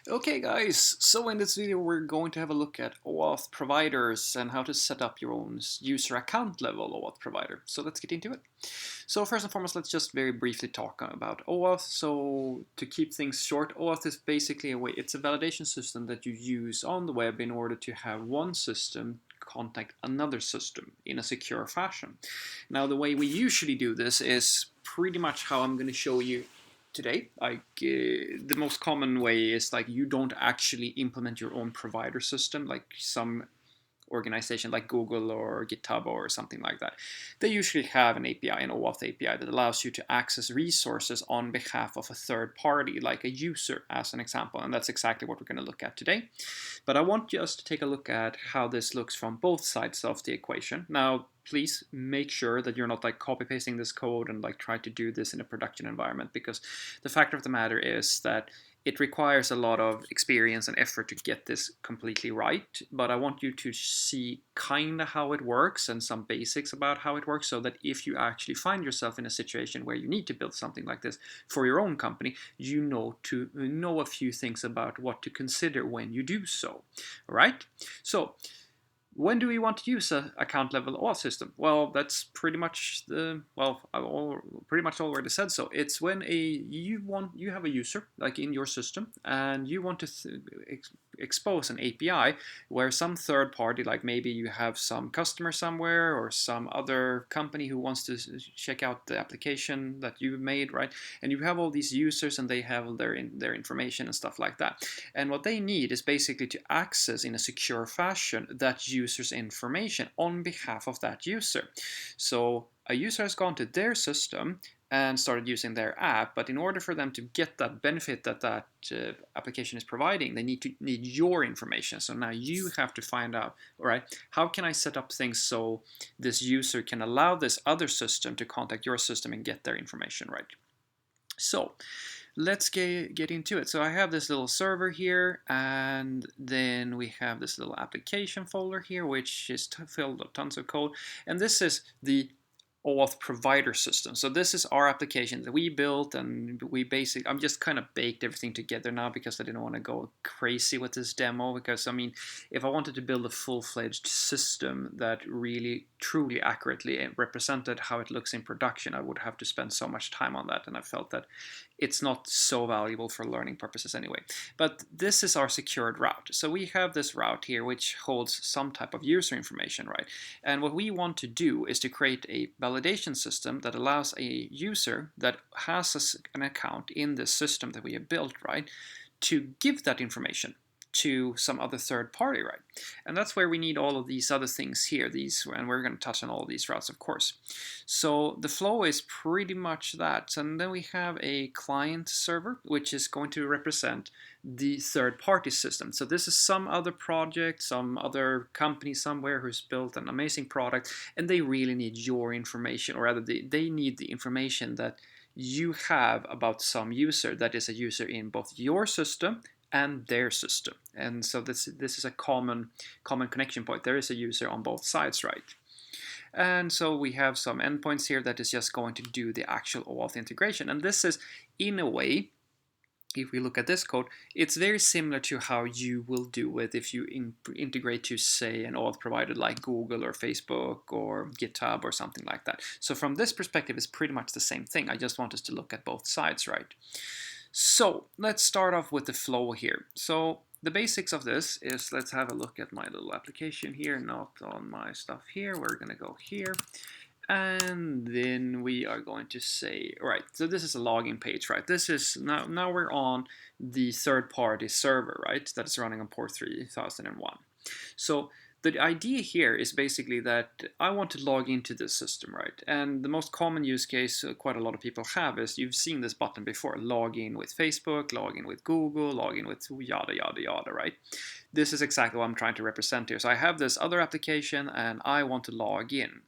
Okay guys, so in this video we're going to have a look at OAuth providers and how to set up your own user account level OAuth provider. So let's get into it. So first and foremost, let's just very briefly talk about OAuth. So to keep things short, OAuth is basically it's a validation system that you use on the web in order to have one system contact another system in a secure fashion. Now the way we usually do this is pretty much how I'm going to show you today. The most common way is like you don't actually implement your own provider system like some organization like Google or GitHub or something like that. They usually have an API, an OAuth API, that allows you to access resources on behalf of a third party, like a user, as an example. And that's exactly what we're going to look at today. But I want just to take a look at how this looks from both sides of the equation. Now, please make sure that you're not like copy pasting this code and like try to do this in a production environment, because the fact of the matter is that it requires a lot of experience and effort to get this completely right, but I want you to see kind of how it works and some basics about how it works, so that if you actually find yourself in a situation where you need to build something like this for your own company, you know a few things about what to consider when you do so. All right? So when do we want to use an account level OAuth system? Well, that's pretty much I pretty much already said so. It's when you have a user like in your system and you want to expose an API where some third party, like maybe you have some customer somewhere or some other company who wants to check out the application that you made, right? And you have all these users and they have their information and stuff like that. And what they need is basically to access in a secure fashion that user's information on behalf of that user. So a user has gone to their system and started using their app, but in order for them to get that benefit that application is providing, they need your information. So now you have to find out, all right, how can I set up things so this user can allow this other system to contact your system and get their information right? So let's get into it. So I have this little server here, and then we have this little application folder here, which is filled with tons of code. And this is the OAuth provider system. So this is our application that we built, and I'm just kind of baked everything together now because I didn't want to go crazy with this demo, because I mean, if I wanted to build a full-fledged system that really truly accurately represented how it looks in production, I would have to spend so much time on that, and I felt that it's not so valuable for learning purposes anyway. But this is our secured route. So we have this route here which holds some type of user information, right? And what we want to do is to create a validation system that allows a user that has an account in this system that we have built, right, to give that information to some other third party, right? And that's where we need all of these other things here, and we're going to touch on all of these routes, of course. So the flow is pretty much that. And then we have a client server, which is going to represent the third party system. So this is some other project, some other company somewhere who's built an amazing product, and they really need your information, or rather they need the information that you have about some user that is a user in both your system and their system. And so this is a common connection point. There is a user on both sides, right? And so we have some endpoints here that is just going to do the actual OAuth integration. And this is, in a way, if we look at this code, it's very similar to how you will do it if you integrate to, say, an OAuth provider like Google or Facebook or GitHub or something like that. So from this perspective, it's pretty much the same thing. I just want us to look at both sides, right? So let's start off with the flow here. So the basics of this is, let's have a look at my little application here, not on my stuff here. We're going to go here. And then we are going to say, all right, so this is a login page, right? This is, now we're on the third-party server, right? That is running on port 3001. So the idea here is basically that I want to log into this system, right? And the most common use case quite a lot of people have is, you've seen this button before, log in with Facebook, log in with Google, log in with yada, yada, yada, right? This is exactly what I'm trying to represent here. So I have this other application and I want to log in.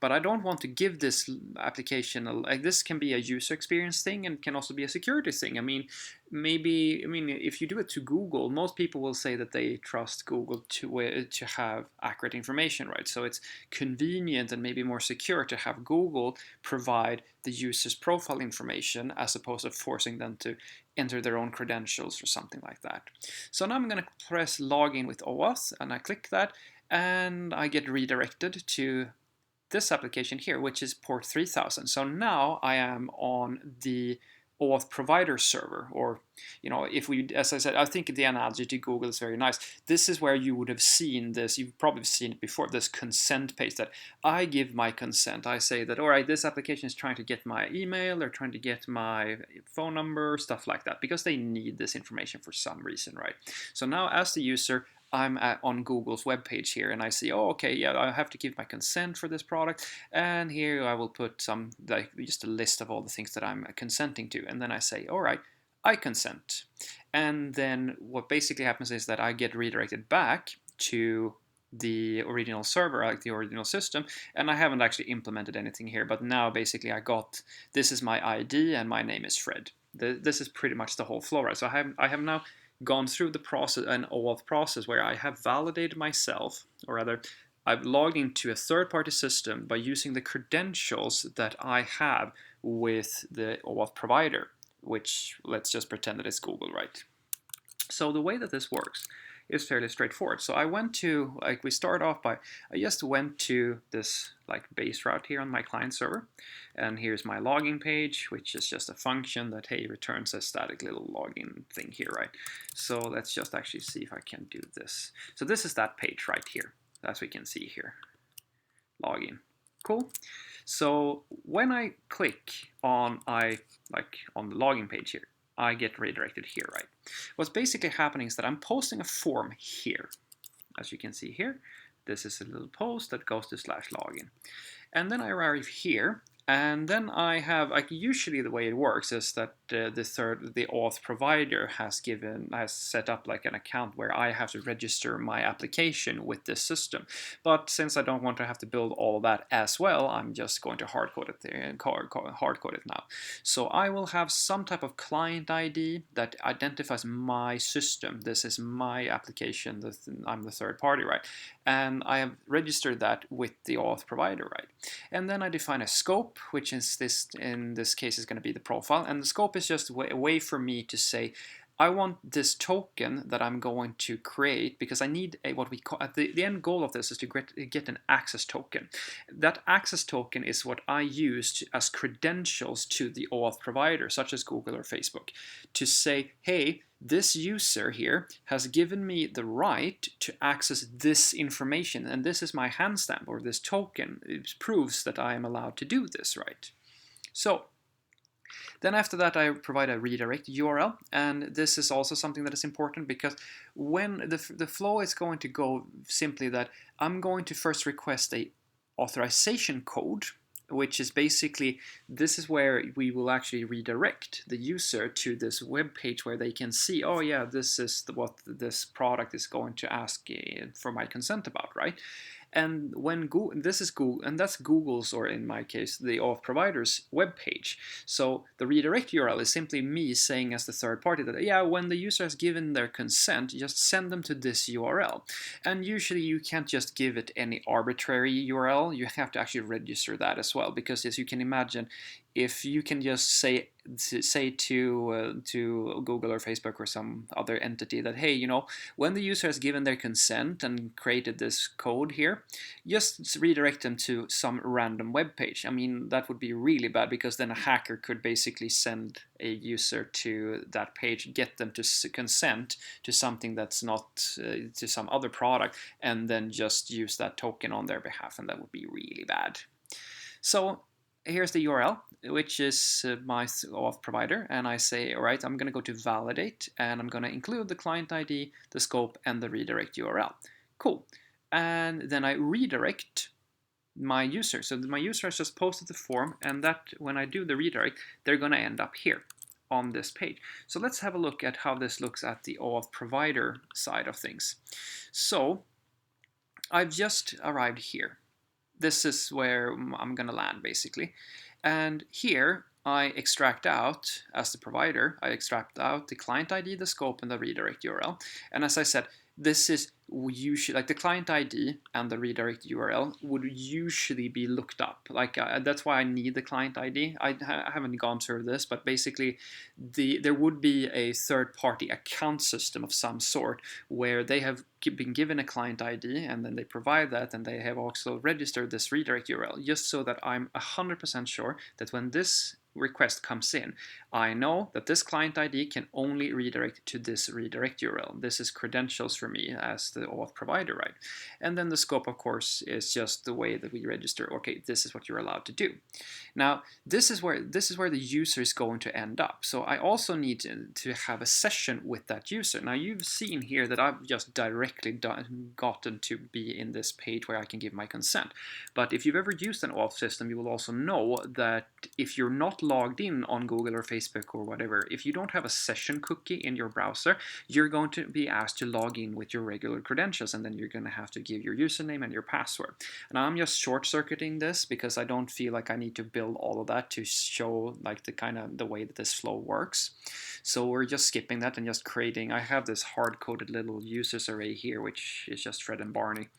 But I don't want to give this application, like, this can be a user experience thing and can also be a security thing. I mean, if you do it to Google, most people will say that they trust Google to have accurate information, right? So it's convenient and maybe more secure to have Google provide the user's profile information as opposed to forcing them to enter their own credentials or something like that. So now I'm going to press login with OAuth, and I click that, and I get redirected to this application here, which is port 3000. So now I am on the OAuth provider server, or, if we, as I said, I think the analogy to Google is very nice. This is where you would have seen this, you've probably seen it before, this consent page that I give my consent. I say that, all right, this application is trying to get my email, they're trying to get my phone number, stuff like that, because they need this information for some reason, right? So now as the user, I'm on Google's webpage here, and I see, oh, okay, yeah, I have to give my consent for this product, and here I will put some, just a list of all the things that I'm consenting to, and then I say, all right, I consent. And then what basically happens is that I get redirected back to the original server, like the original system, and I haven't actually implemented anything here, but now basically this is my ID and my name is Fred. This is pretty much the whole flow, right? So I have now gone through the process, an OAuth process, where I have validated myself, or rather, I've logged into a third-party system by using the credentials that I have with the OAuth provider, which, let's just pretend that it's Google, right? So the way that this works is fairly straightforward. So I went to, we start off by, I just went to this base route here on my client server, and here's my login page, which is just a function that, hey, returns a static little login thing here, right? So let's just actually see if I can do this. So this is that page right here, as we can see here, login. Cool. So when I click on on the login page here, I get redirected here, right? What's basically happening is that I'm posting a form here. As you can see here, this is a little post that goes to /login. And then I arrive here, and then I have, usually the way it works is that the auth provider has set up an account where I have to register my application with this system. But since I don't want to have to build all of that as well, I'm just going to hardcode it there and hardcode it now. So I will have some type of client ID that identifies my system. This is my application. I'm the third party, right? And I have registered that with the auth provider, right? And then I define a scope, which is in this case is going to be the profile, and the scope is just a way for me to say, I want this token that I'm going to create, because I need what we call, the end goal of this is to get an access token. That access token is what I use as credentials to the OAuth provider, such as Google or Facebook, to say, hey, this user here has given me the right to access this information, and this is my hand stamp, or this token. It proves that I am allowed to do this, right? So then after that, I provide a redirect URL, and this is also something that is important, because when the flow is going to go simply that I'm going to first request a authorization code, which is basically, this is where we will actually redirect the user to this web page where they can see, oh yeah, this is what this product is going to ask for my consent about, right? And when this is Google, and that's Google's, or in my case, the auth provider's web page. So the redirect URL is simply me saying as the third party that, yeah, when the user has given their consent, just send them to this URL. And usually you can't just give it any arbitrary URL. You have to actually register that as well, because as you can imagine, if you can just say to Google or Facebook or some other entity that, hey, when the user has given their consent and created this code here, just redirect them to some random web page. I mean, that would be really bad, because then a hacker could basically send a user to that page, get them to consent to something that's not to some other product, and then just use that token on their behalf, and that would be really bad. So here's the URL, which is my auth provider, and I say, all right, I'm going to go to validate, and I'm going to include the client ID, the scope, and the redirect URL. Cool. And then I redirect my user. So my user has just posted the form, and that when I do the redirect, they're going to end up here on this page. So let's have a look at how this looks at the OAuth provider side of things. So I've just arrived here. This is where I'm going to land, basically. And here I extract out, as the provider, I extract out the client ID, the scope, and the redirect URL. And as I said, this is usually like the client ID and the redirect URL would usually be looked up. Like that's why I need the client ID. I haven't gone through this, but basically there would be a third-party account system of some sort where they have been given a client ID and then they provide that, and they have also registered this redirect URL just so that I'm 100% sure that when this request comes in, I know that this client ID can only redirect to this redirect URL. This is credentials for me as the OAuth provider, right? And then the scope, of course, is just the way that we register. Okay, this is what you're allowed to do. Now, this is where the user is going to end up. So I also need to have a session with that user. Now, you've seen here that I've just directly gotten to be in this page where I can give my consent. But if you've ever used an OAuth system, you will also know that if you're not logged in on Google or Facebook or whatever, if you don't have a session cookie in your browser, you're going to be asked to log in with your regular credentials, and then you're going to have to give your username and your password. And I'm just short-circuiting this because I don't feel like I need to build all of that to show like the way that this flow works. So we're just skipping that and just creating, I have this hard-coded little users array here, which is just Fred and Barney.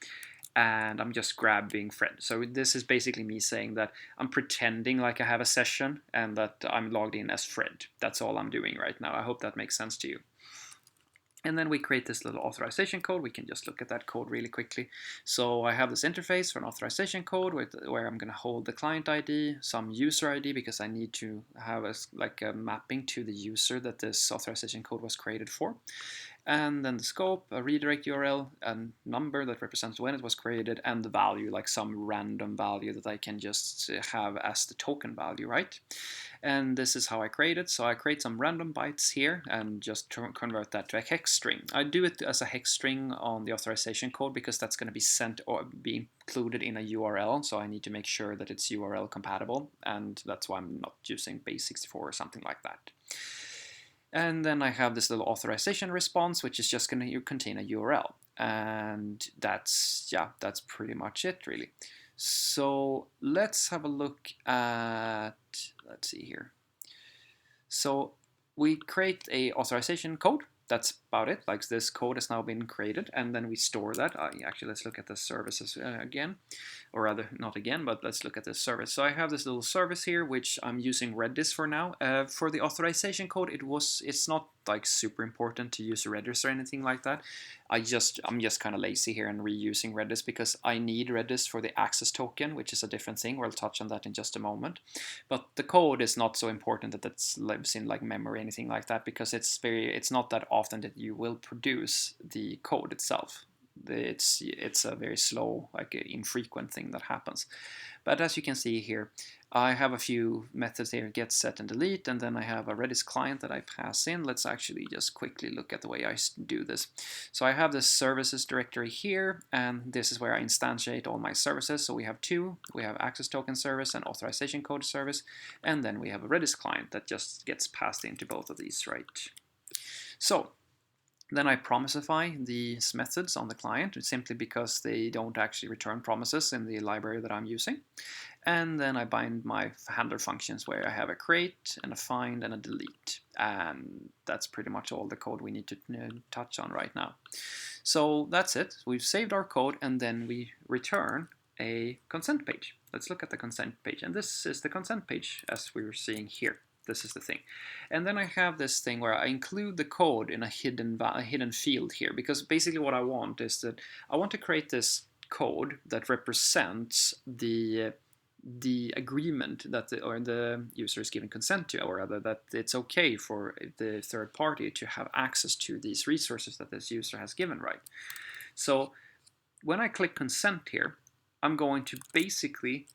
And I'm just grabbing Fred. So this is basically me saying that I'm pretending like I have a session and that I'm logged in as Fred. That's all I'm doing right now. I hope that makes sense to you. And then we create this little authorization code. We can just look at that code really quickly. So I have this interface for an authorization code where I'm going to hold the client ID, some user ID, because I need to have a mapping to the user that this authorization code was created for. And then the scope, a redirect URL, a number that represents when it was created, and the value, like some random value that I can just have as the token value, right? And this is how I create it. So I create some random bytes here and just convert that to a hex string. I do it as a hex string on the authorization code because that's going to be sent or be included in a URL. So I need to make sure that it's URL compatible, and that's why I'm not using base64 or something like that. And then I have this little authorization response, which is just going to contain a URL. And that's pretty much it, really. So let's have a look at, let's see here. So we create a authorization code. That's about it. Like this code has now been created, and then we store that. Actually, let's look at the services again, or rather not again, but let's look at the service. So I have this little service here, which I'm using Redis for now. For the authorization code, it's not like super important to use Redis or anything like that. I'm just kind of lazy here and reusing Redis because I need Redis for the access token, which is a different thing. We'll touch on that in just a moment. But the code is not so important that it lives in like memory or anything like that, because it's not that often that you will produce the code itself. It's a very slow, like infrequent thing that happens. But as you can see here, I have a few methods here: get, set, and delete, and then I have a Redis client that I pass in. Let's actually just quickly look at the way I do this. So I have this services directory here, and this is where I instantiate all my services. So we have two. We have access token service and authorization code service, and then we have a Redis client that just gets passed into both of these, right? So then I promisify these methods on the client, simply because they don't actually return promises in the library that I'm using. And then I bind my handler functions where I have a create and a find and a delete. And that's pretty much all the code we need to touch on right now. So that's it. We've saved our code, and then we return a consent page. Let's look at the consent page. And this is the consent page as we're seeing here. This is the thing. And then I have this thing where I include the code in a hidden field here, because basically what I want is that I want to create this code that represents the agreement that the user is giving consent to, or rather that it's okay for the third party to have access to these resources that this user has given, right? So when I click consent here, I'm going to basically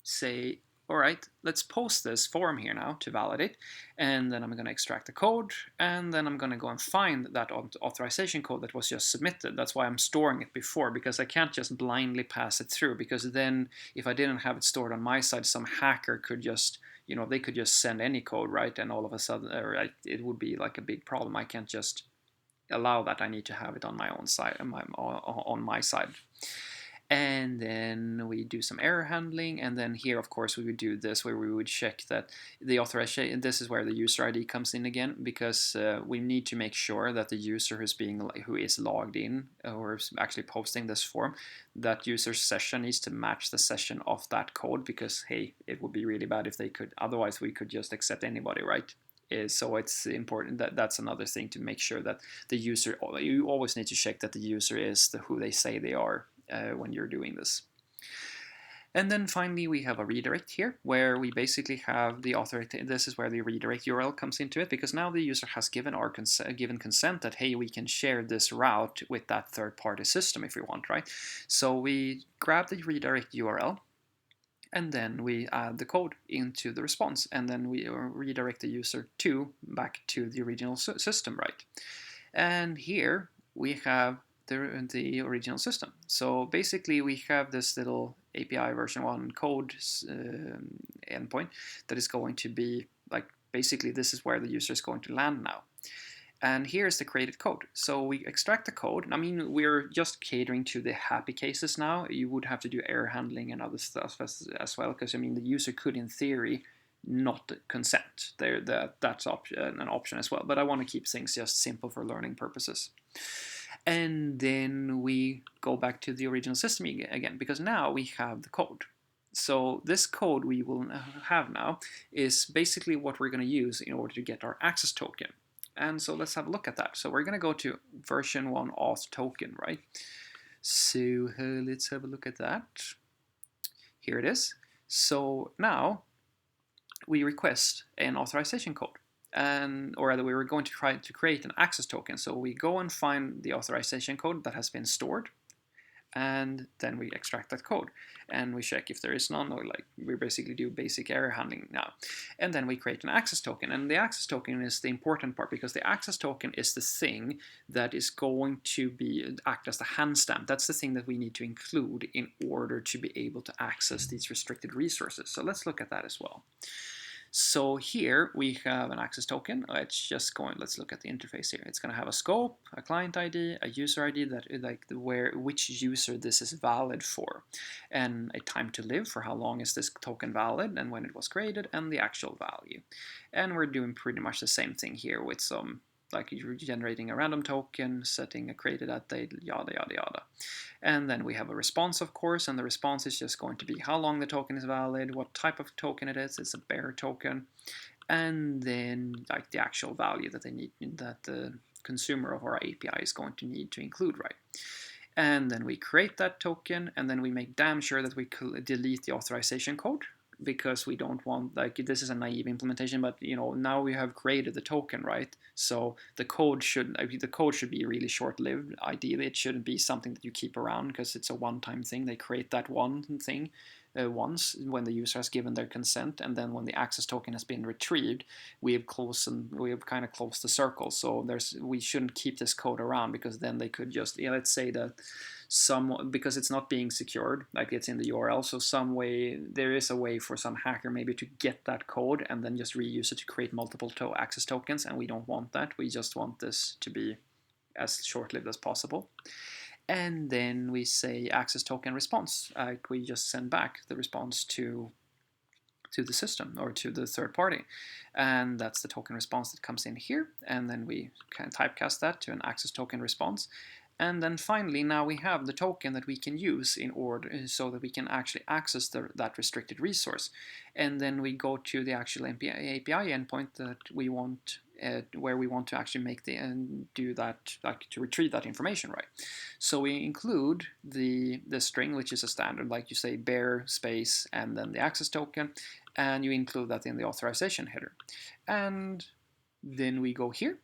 say, all right, let's post this form here now to validate, and then I'm going to extract the code, and then I'm going to go and find that authorization code that was just submitted. That's why I'm storing it before, because I can't just blindly pass it through, because then if I didn't have it stored on my side, some hacker could just, they could just send any code, right? And all of a sudden, it would be like a big problem. I can't just allow that. I need to have it on my own side, on my side. And then we do some error handling, and then here of course we would do this where we would check that the authorization, this is where the user ID comes in again, because we need to make sure that the user who is logged in or is actually posting this form, that user's session needs to match the session of that code, because hey, it would be really bad if they could, otherwise we could just accept anybody, right? So it's important that that's another thing, to make sure that the user, you always need to check that the user is who they say they are when you're doing this. And then finally we have a redirect here, where we basically have the authorization. This is where the redirect URL comes into it, because now the user has given our consent that hey, we can share this route with that third-party system if we want, right? So we grab the redirect URL, and then we add the code into the response, and then we redirect the user back to the original system, right? And here we have the original system. So basically we have this little API version 1 code endpoint that is going to be like, basically this is where the user is going to land now. And here's the created code. So we extract the code. I mean, we're just catering to the happy cases now. You would have to do error handling and other stuff as well, because I mean, the user could in theory not consent. That's an option as well. But I want to keep things just simple for learning purposes. And then we go back to the original system again, because now we have the code. So this code we will have now is basically what we're going to use in order to get our access token. And so let's have a look at that. So we're going to go to version 1 auth token, right? So let's have a look at that. Here it is. So now we request an authorization code, or rather we were going to try to create an access token. So we go and find the authorization code that has been stored, and then we extract that code and we check if there is none, or like we basically do basic error handling now. And then we create an access token, and the access token is the important part, because the access token is the thing that is going to act as the hand stamp. That's the thing that we need to include in order to be able to access these restricted resources. So let's look at that as well. So here we have an access token. Let's look at the interface here. It's going to have a scope, a client ID, a user ID, that which user this is valid for, and a time to live, for how long is this token valid and when it was created, and the actual value. And we're doing pretty much the same thing here with some, like you're generating a random token, setting a created at date, yada yada yada. And then we have a response, of course, and the response is just going to be how long the token is valid, what type of token it is. It's a bearer token, and then like the actual value that the consumer of our API is going to need to include, right? And then we create that token, and then we make damn sure that we delete the authorization code, because we don't want, like, this is a naive implementation, but you know, now we have created the token, right? So the code should be really short-lived. Ideally, it shouldn't be something that you keep around, because it's a one-time thing. They create that one thing once when the user has given their consent, and then when the access token has been retrieved, we have kind of closed the circle. So we shouldn't keep this code around, because then they could just, let's say that because it's not being secured, like it's in the URL, so there is a way for some hacker maybe to get that code and then just reuse it to create multiple access tokens, and we don't want that. We just want this to be as short-lived as possible. And then we say access token response. We just send back the response to the system or to the third party, and that's the token response that comes in here. And then we can typecast that to an access token response. And then finally, now we have the token that we can use in order so that we can actually access that restricted resource. And then we go to the actual API endpoint that we want, where we want to actually make do that, like to retrieve that information, right? So we include the string, which is a standard, like you say, bearer space and then the access token, and you include that in the authorization header. And then we go here.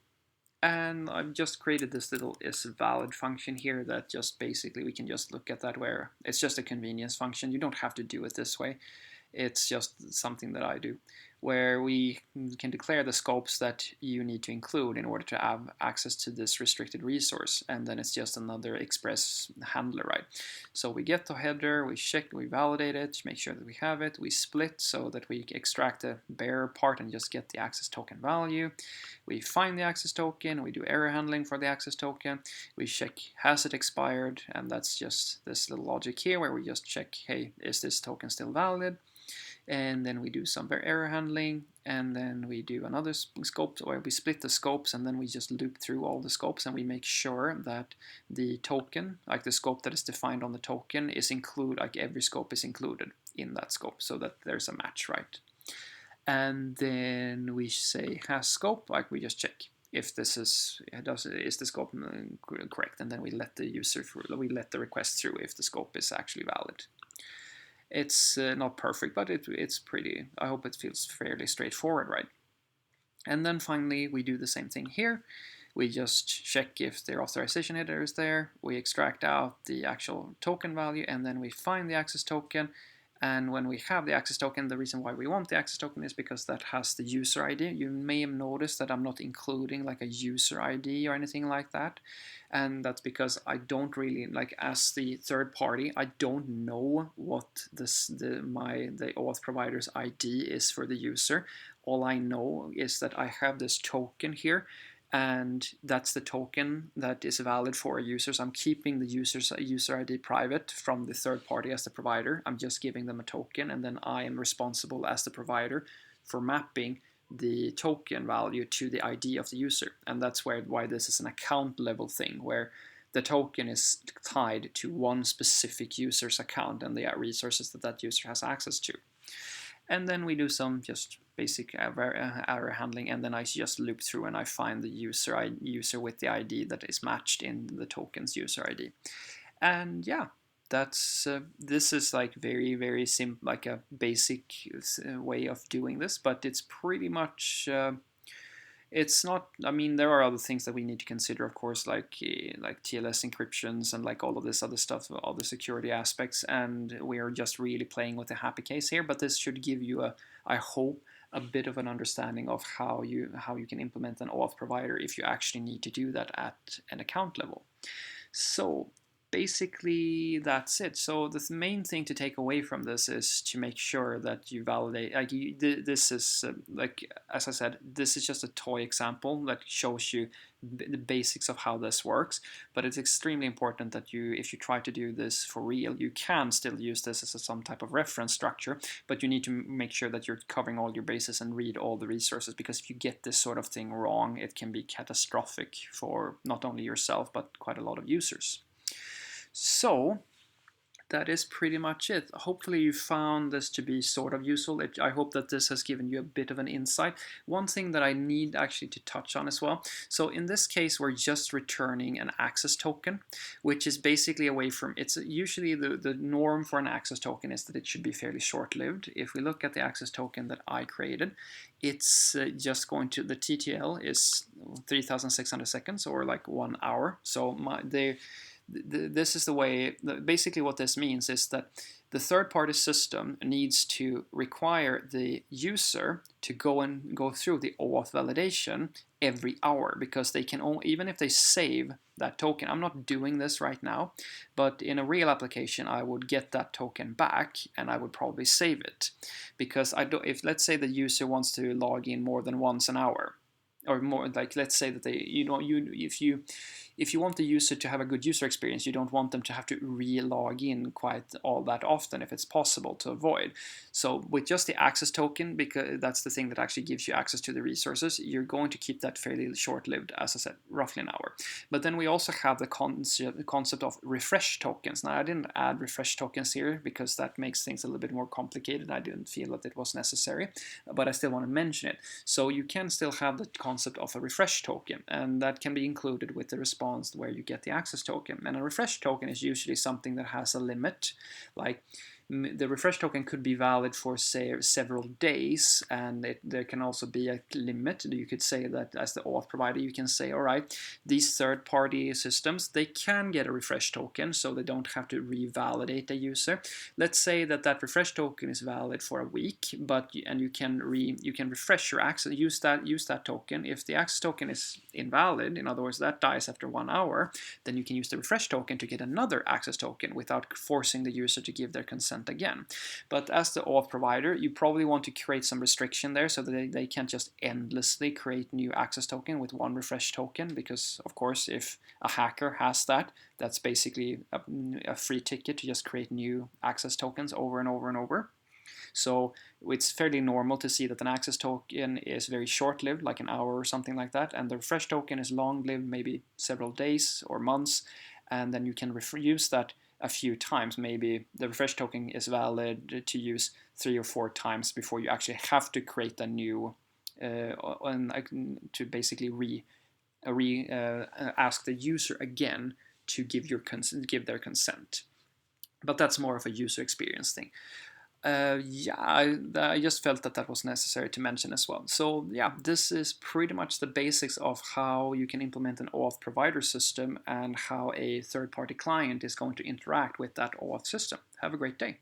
And I've just created this little isValid function here that just basically we can just look at that, where it's just a convenience function. You don't have to do it this way. It's just something that I do, where we can declare the scopes that you need to include in order to have access to this restricted resource, and then it's just another express handler, right? So we get the header, we check, we validate it, make sure that we have it, we split so that we extract the bearer part and just get the access token value. We find the access token, we do error handling for the access token, we check has it expired, and that's just this little logic here where we just check, hey, is this token still valid? And then we do some error handling, and then we do another scope where we split the scopes, and then we just loop through all the scopes, and we make sure that the token, like the scope that is defined on the token, is included, like every scope is included in that scope, so that there's a match, right? And then we say has scope, like we just check if this is the scope correct, and then we let the user through, we let the request through if the scope is actually valid. It's not perfect, but it's pretty, I hope it feels fairly straightforward, right? And then finally, we do the same thing here. We just check if the authorization header is there, we extract out the actual token value, and then we find the access token. And when we have the access token, the reason why we want the access token is because that has the user ID. You may have noticed that I'm not including like a user ID or anything like that. And that's because I don't really, like as the third party, I don't know what the OAuth provider's ID is for the user. All I know is that I have this token here, and that's the token that is valid for a user. So I'm keeping the user's user ID private from the third party as the provider. I'm just giving them a token, and then I am responsible as the provider for mapping the token value to the ID of the user. And that's why this is an account level thing, where the token is tied to one specific user's account and the resources that that user has access to. And then we do some just basic error handling, and then I just loop through and I find the user with the ID that is matched in the token's user ID. And yeah, that's this is like very simple, like a basic way of doing this, but it's pretty much it's not, I mean, there are other things that we need to consider, of course, like TLS encryptions and like all of this other stuff, all the security aspects, and we are just really playing with the happy case here, but this should give you I hope, a bit of an understanding of how you can implement an OAuth provider if you actually need to do that at an account level. So basically that's it. So the main thing to take away from this is to make sure that you validate, like this is like, as I said, this is just a toy example that shows you the basics of how this works, but it's extremely important that if you try to do this for real, you can still use this as some type of reference structure, but you need to make sure that you're covering all your bases and read all the resources, because if you get this sort of thing wrong, it can be catastrophic for not only yourself but quite a lot of users. So that is pretty much it. Hopefully you found this to be sort of useful. I hope that this has given you a bit of an insight. One thing that I need actually to touch on as well. So in this case, we're just returning an access token, which is basically away from, it's usually the norm for an access token is that it should be fairly short-lived. If we look at the access token that I created, it's just going to, the TTL is 3,600 seconds or like 1 hour. So this is the way, basically what this means is that the third-party system needs to require the user to go through the OAuth validation every hour, because they can only, even if they save that token, I'm not doing this right now, but in a real application I would get that token back and I would probably save it, because if let's say the user wants to log in more than once an hour, or more, like let's say that if you want the user to have a good user experience, you don't want them to have to re-log in quite all that often if it's possible to avoid. So with just the access token, because that's the thing that actually gives you access to the resources, you're going to keep that fairly short-lived, as I said, roughly an hour. But then we also have the concept of refresh tokens. Now I didn't add refresh tokens here because that makes things a little bit more complicated. I didn't feel that it was necessary, but I still want to mention it. So you can still have the concept of a refresh token, and that can be included with the response where you get the access token. And a refresh token is usually something that has a limit, like the refresh token could be valid for, say, several days, and there can also be a limit. You could say that as the auth provider, you can say, all right, these third-party systems, they can get a refresh token, so they don't have to revalidate the user. Let's say that that refresh token is valid for a week, and you can refresh your access, use that token. If the access token is invalid, in other words, that dies after 1 hour, then you can use the refresh token to get another access token without forcing the user to give their consent again. But as the auth provider, you probably want to create some restriction there so that they can't just endlessly create new access token with one refresh token, because of course if a hacker has that, that's basically a free ticket to just create new access tokens over and over and over. So it's fairly normal to see that an access token is very short-lived, like an hour or something like that, and the refresh token is long-lived, maybe several days or months, and then you can use that a few times. Maybe the refresh token is valid to use 3 or 4 times before you actually have to create a new, to basically ask the user again to give their consent. But that's more of a user experience thing. Yeah, I just felt that was necessary to mention as well. So yeah, this is pretty much the basics of how you can implement an OAuth provider system and how a third-party client is going to interact with that OAuth system. Have a great day.